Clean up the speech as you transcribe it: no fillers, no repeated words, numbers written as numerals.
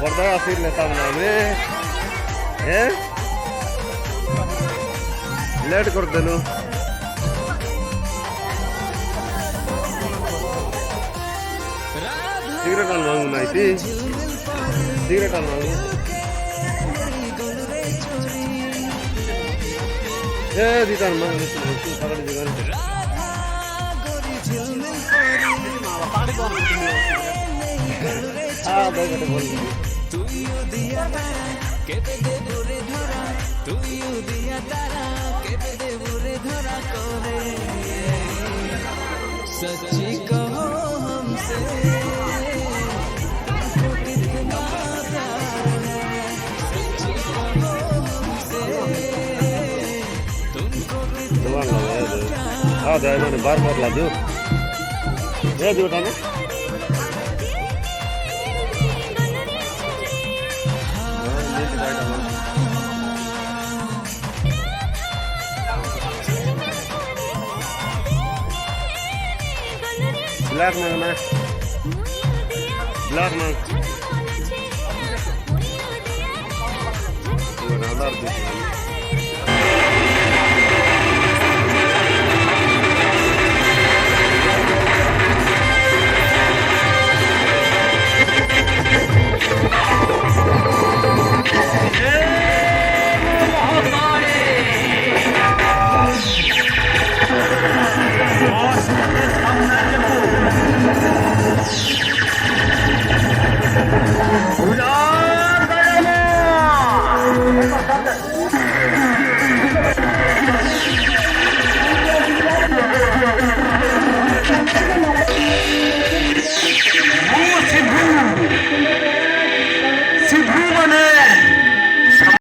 पर्दा असर लेता में लेट कर देनु सिगरेट आल मांगू ना इसी सिगरेट आल मांगू दीदार मांगू तू पकड़ दीदार हाँ भाई कटे बोल तू यू दिया तारा के पे दे बुरे धरा तू यू दिया तारा के पे दे बुरे धरा करे सच्ची कहो हमसे तुमको कितना प्यार है सच्ची कहो हमसे तुमको कितना प्यार हाँ दे मैंने बार ला दो ये दो टाइम ब्लैक मांगना ब्लैक मांग Awesome.